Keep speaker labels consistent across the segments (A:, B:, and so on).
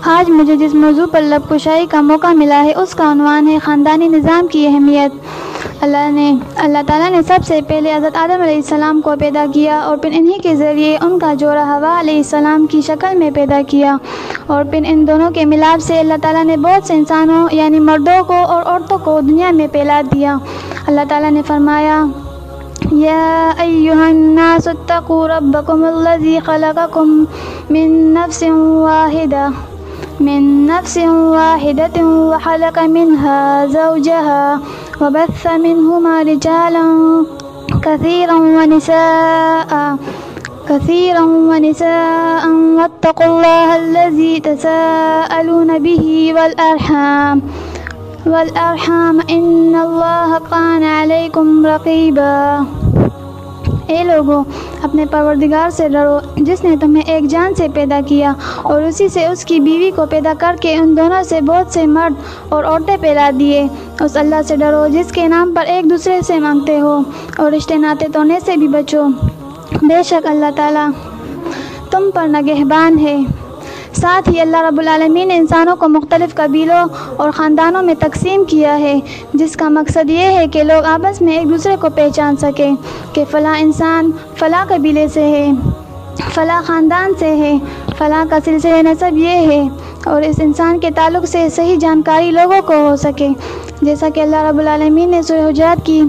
A: آج مجھے جس موضوع پر لب کشائی کا موقع ملا ہے اس کا عنوان ہے خاندانی نظام کی اہمیت۔ اللہ تعالیٰ نے سب سے پہلے حضرت آدم علیہ السلام کو پیدا کیا اور پھر انہی کے ذریعے ان کا جوڑا حوا علیہ السلام کی شکل میں پیدا کیا، اور پھر ان دونوں کے ملاپ سے اللہ تعالیٰ نے بہت سے انسانوں یعنی مردوں کو اور عورتوں کو دنیا میں پھیلا دیا۔ اللہ تعالیٰ نے فرمایا یا ایھا الناس اتقوا ربکم الذی خلقکم من نفس واحدة وخلق منها زوجها وبث منهما رجالا كثيرا ونساء واتقوا الله الذي تساءلون به والأرحام إن الله كان عليكم رقيبا۔ اے لوگو، اپنے پروردگار سے ڈرو جس نے تمہیں ایک جان سے پیدا کیا اور اسی سے اس کی بیوی کو پیدا کر کے ان دونوں سے بہت سے مرد اور عورتیں پیدا دیے۔ اس اللہ سے ڈرو جس کے نام پر ایک دوسرے سے مانگتے ہو اور رشتے ناطے توڑنے سے بھی بچو، بے شک اللہ تعالیٰ تم پر نگہبان ہے۔ ساتھ ہی اللہ رب العالمین نے انسانوں کو مختلف قبیلوں اور خاندانوں میں تقسیم کیا ہے، جس کا مقصد یہ ہے کہ لوگ آپس میں ایک دوسرے کو پہچان سکیں کہ فلاں انسان فلاں قبیلے سے ہے، فلاں خاندان سے ہے، فلاں کا سلسلہ نسب یہ ہے، اور اس انسان کے تعلق سے صحیح جانکاری لوگوں کو ہو سکے، جیسا کہ اللہ رب العالمین نے سورہ حجرات کی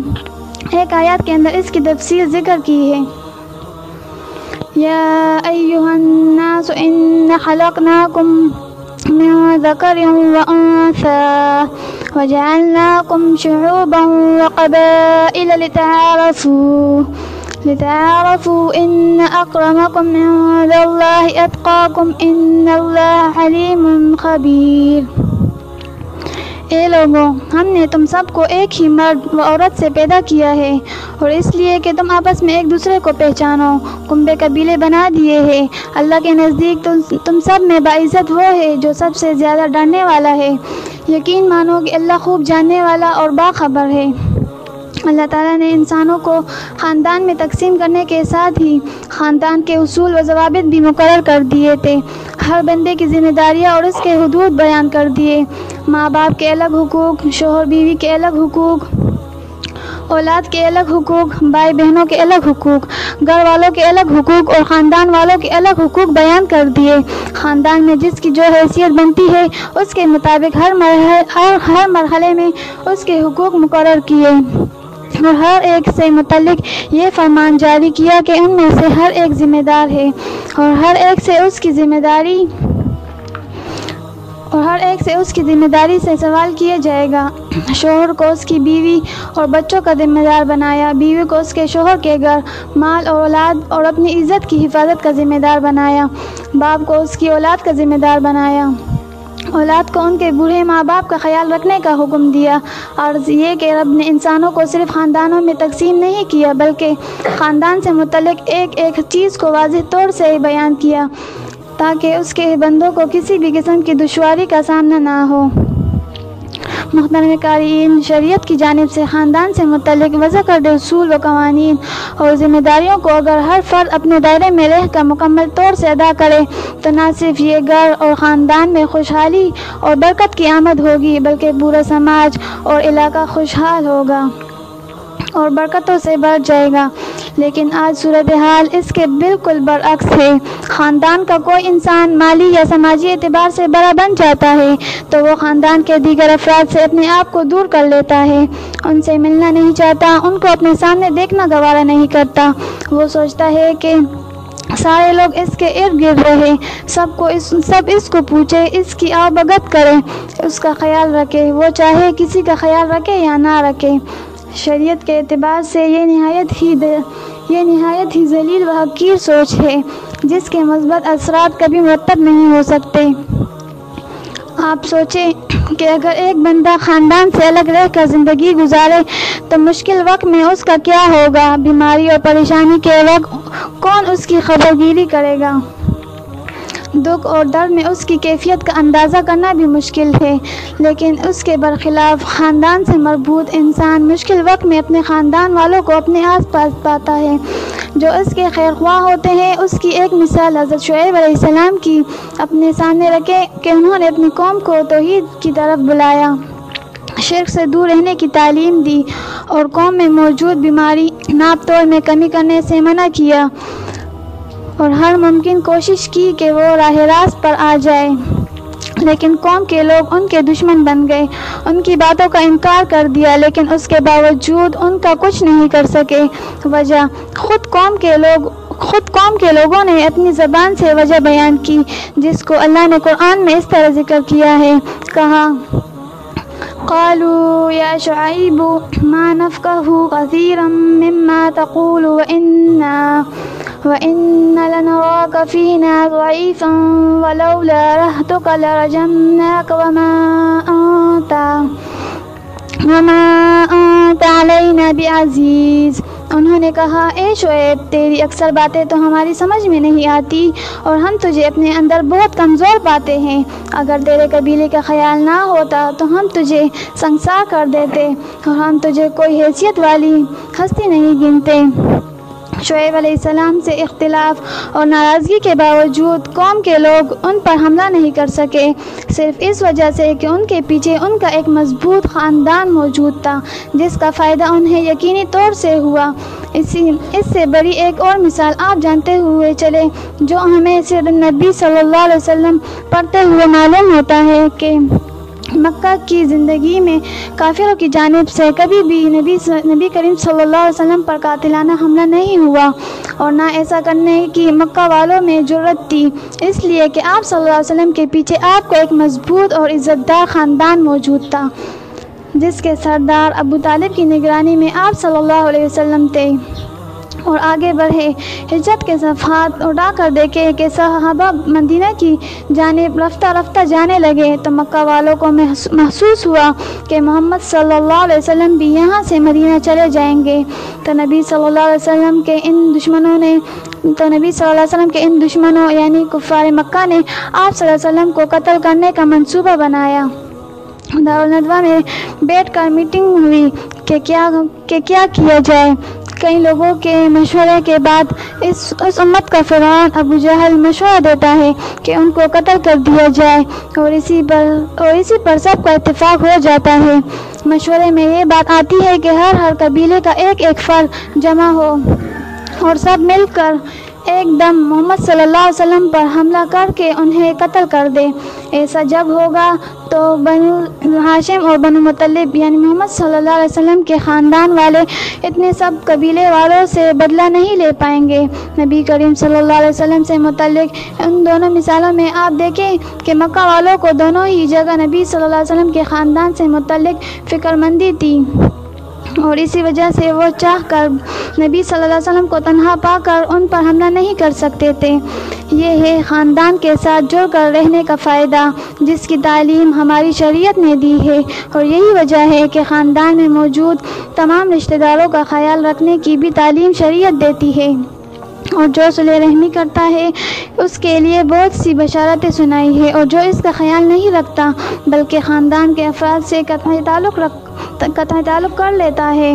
A: ایک آیات کے اندر اس کی تفصیل ذکر کی ہے۔ یا ایھا الناس انا خلقناکم من ذکر وانثی وجعلناکم شعوبا وقبائل لتعارفوا ان اکرمکم عند اللہ اتقاکم ان اللہ علیم خبیر۔ اے لوگوں، ہم نے تم سب کو ایک ہی مرد و عورت سے پیدا کیا ہے، اور اس لیے کہ تم آپس میں ایک دوسرے کو پہچانو، کنبے قبیلے بنا دیے ہیں۔ اللہ کے نزدیک تم سب میں باعزت وہ ہے جو سب سے زیادہ ڈرنے والا ہے۔ یقین مانو کہ اللہ خوب جاننے والا اور باخبر ہے۔ اللہ تعالیٰ نے انسانوں کو خاندان میں تقسیم کرنے کے ساتھ ہی خاندان کے اصول و ضوابط بھی مقرر کر دیے تھے۔ ہر بندے کی ذمہ داریاں اور اس کے حدود بیان کر دیے۔ ماں باپ کے الگ حقوق، شوہر بیوی کے الگ حقوق، اولاد کے الگ حقوق، بھائی بہنوں کے الگ حقوق، گھر والوں کے الگ حقوق اور خاندان والوں کے الگ حقوق بیان کر دیے۔ خاندان میں جس کی جو حیثیت بنتی ہے اس کے مطابق ہر مرحلے میں اس کے حقوق مقرر کیے، اور ہر ایک سے متعلق یہ فرمان جاری کیا کہ ان میں سے ہر ایک ذمہ دار ہے اور ہر ایک سے اس کی ذمہ داری سے سوال کیا جائے گا۔ شوہر کو اس کی بیوی اور بچوں کا ذمہ دار بنایا، بیوی کو اس کے شوہر کے گھر، مال اور اولاد اور اپنی عزت کی حفاظت کا ذمہ دار بنایا، باپ کو اس کی اولاد کا ذمہ دار بنایا، اولاد کو ان کے بوڑھے ماں باپ کا خیال رکھنے کا حکم دیا۔ عرض یہ کہ رب نے انسانوں کو صرف خاندانوں میں تقسیم نہیں کیا بلکہ خاندان سے متعلق ایک ایک چیز کو واضح طور سے بیان کیا تاکہ اس کے بندوں کو کسی بھی قسم کی دشواری کا سامنا نہ ہو۔ محترم قارئین، شریعت کی جانب سے خاندان سے متعلق وضع کردہ اصول و قوانین اور ذمہ داریوں کو اگر ہر فرد اپنے دائرے میں رہ کر مکمل طور سے ادا کرے تو نہ صرف یہ گھر اور خاندان میں خوشحالی اور برکت کی آمد ہوگی بلکہ پورا سماج اور علاقہ خوشحال ہوگا اور برکتوں سے بھر جائے گا۔ لیکن آج صورتحال اس کے بالکل برعکس ہے۔ خاندان کا کوئی انسان مالی یا سماجی اعتبار سے بڑا بن جاتا ہے تو وہ خاندان کے دیگر افراد سے اپنے آپ کو دور کر لیتا ہے، ان سے ملنا نہیں چاہتا، ان کو اپنے سامنے دیکھنا گوارا نہیں کرتا۔ وہ سوچتا ہے کہ سارے لوگ اس کے ارد گرد رہے، سب اس کو پوچھے، اس کی آؤ بھگت کرے، اس کا خیال رکھے، وہ چاہے کسی کا خیال رکھے یا نہ رکھے۔ شریعت کے اعتبار سے یہ نہایت ہی ذلیل و حقیر سوچ ہے جس کے مثبت اثرات کبھی مرتب نہیں ہو سکتے۔ آپ سوچیں کہ اگر ایک بندہ خاندان سے الگ رہ کر زندگی گزارے تو مشکل وقت میں اس کا کیا ہوگا؟ بیماری اور پریشانی کے وقت کون اس کی خبر گیری کرے گا؟ دکھ اور درد میں اس کی کیفیت کا اندازہ کرنا بھی مشکل ہے، لیکن اس کے برخلاف خاندان سے مربوط انسان مشکل وقت میں اپنے خاندان والوں کو اپنے آس پاس پاتا ہے جو اس کے خیر خواہ ہوتے ہیں۔ اس کی ایک مثال حضرت شعیب علیہ السلام کی اپنے سامنے رکھے کہ انہوں نے اپنی قوم کو توحید کی طرف بلایا، شرک سے دور رہنے کی تعلیم دی اور قوم میں موجود بیماری ناپ توڑ میں کمی کرنے سے منع کیا اور ہر ممکن کوشش کی کہ وہ راہ راست پر آ جائے، لیکن قوم کے لوگ ان کے دشمن بن گئے، ان کی باتوں کا انکار کر دیا، لیکن اس کے باوجود ان کا کچھ نہیں کر سکے۔ وجہ خود قوم کے لوگوں نے اپنی زبان سے وجہ بیان کی، جس کو اللہ نے قرآن میں اس طرح ذکر کیا ہے، کہا قالوا یا شعیب ما نفقہ کثیرا مما تقول وَإِنَّ لَنَرَاكَ فِينَا ضَعِيفًا وَلَوْلَا رَهْطُكَ لَرَجَمْنَاكَ وَمَا أَنْتَ عَلَيْنَا بِعَزِيزٍ۔ انہوں نے کہا، اے شعیب، تیری اکثر باتیں تو ہماری سمجھ میں نہیں آتی اور ہم تجھے اپنے اندر بہت کمزور پاتے ہیں۔ اگر تیرے قبیلے کا خیال نہ ہوتا تو ہم تجھے سنگسار کر دیتے اور ہم تجھے کوئی حیثیت والی ہستی نہیں گنتے۔ شعیب علیہ السلام سے اختلاف اور ناراضگی کے باوجود قوم کے لوگ ان پر حملہ نہیں کر سکے، صرف اس وجہ سے کہ ان کے پیچھے ان کا ایک مضبوط خاندان موجود تھا جس کا فائدہ انہیں یقینی طور سے ہوا۔ اس سے بڑی ایک اور مثال آپ جانتے ہوئے چلے جو ہمیں سیرت نبی صلی اللہ علیہ وسلم پڑھتے ہوئے معلوم ہوتا ہے کہ مکہ کی زندگی میں کافروں کی جانب سے کبھی بھی نبی کریم صلی اللہ علیہ وسلم پر قاتلانہ حملہ نہیں ہوا اور نہ ایسا کرنے کی مکہ والوں میں جرأت تھی، اس لیے کہ آپ صلی اللہ علیہ وسلم کے پیچھے آپ کو ایک مضبوط اور عزت دار خاندان موجود تھا جس کے سردار ابو طالب کی نگرانی میں آپ صلی اللہ علیہ وسلم تھے۔ اور آگے بڑھے، ہجرت کے صفحات اڑا کر دیکھے کہ صحابہ مدینہ کی جانب رفتہ رفتہ جانے لگے تو مکہ والوں کو محسوس ہوا کہ محمد صلی اللہ علیہ وسلم بھی یہاں سے مدینہ چلے جائیں گے، تو نبی صلی اللہ علیہ وسلم کے ان دشمنوں یعنی کفار مکہ نے آپ صلی اللہ علیہ وسلم کو قتل کرنے کا منصوبہ بنایا۔ دارالندوہ میں بیٹھ کر میٹنگ ہوئی کہ کیا کیا جائے۔ کئی لوگوں کے مشورے کے بعد اس امت کا فرعون ابو جہل مشورہ دیتا ہے کہ ان کو قتل کر دیا جائے اور اسی پر سب کا اتفاق ہو جاتا ہے۔ مشورے میں یہ بات آتی ہے کہ ہر قبیلے کا ایک فرد جمع ہو اور سب مل کر ایک دم محمد صلی اللہ علیہ وسلم پر حملہ کر کے انہیں قتل کر دے۔ ایسا جب ہوگا تو بنو ہاشم اور بنو مطلب یعنی محمد صلی اللہ علیہ وسلم کے خاندان والے اتنے سب قبیلے والوں سے بدلہ نہیں لے پائیں گے۔ نبی کریم صلی اللہ علیہ وسلم سے متعلق ان دونوں مثالوں میں آپ دیکھیں کہ مکہ والوں کو دونوں ہی جگہ نبی صلی اللہ علیہ وسلم کے خاندان سے متعلق فکر مندی تھی اور اسی وجہ سے وہ چاہ کر نبی صلی اللہ علیہ وسلم کو تنہا پا کر ان پر حملہ نہیں کر سکتے تھے۔ یہ ہے خاندان کے ساتھ جڑ کر رہنے کا فائدہ جس کی تعلیم ہماری شریعت نے دی ہے، اور یہی وجہ ہے کہ خاندان میں موجود تمام رشتہ داروں کا خیال رکھنے کی بھی تعلیم شریعت دیتی ہے، اور جو صلہ رحمی کرتا ہے اس کے لیے بہت سی بشارتیں سنائی ہے، اور جو اس کا خیال نہیں رکھتا بلکہ خاندان کے افراد سے قطعی تعلق کر لیتا ہے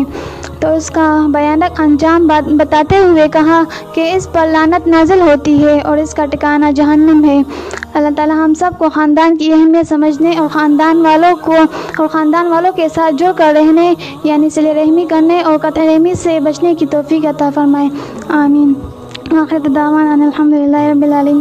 A: تو اس کا بھیانک انجام بتاتے ہوئے کہا کہ اس پر لعنت نازل ہوتی ہے اور اس کا ٹھکانہ جہنم ہے۔ اللہ تعالی ہم سب کو خاندان کی اہمیت سمجھنے اور خاندان والوں کے ساتھ جڑ کر رہنے یعنی صلہ رحمی کرنے اور قطع رحمی سے بچنے کی توفیق عطا فرمائے، آمین۔ آخر دعوانا الحمدللہ رب العالمین۔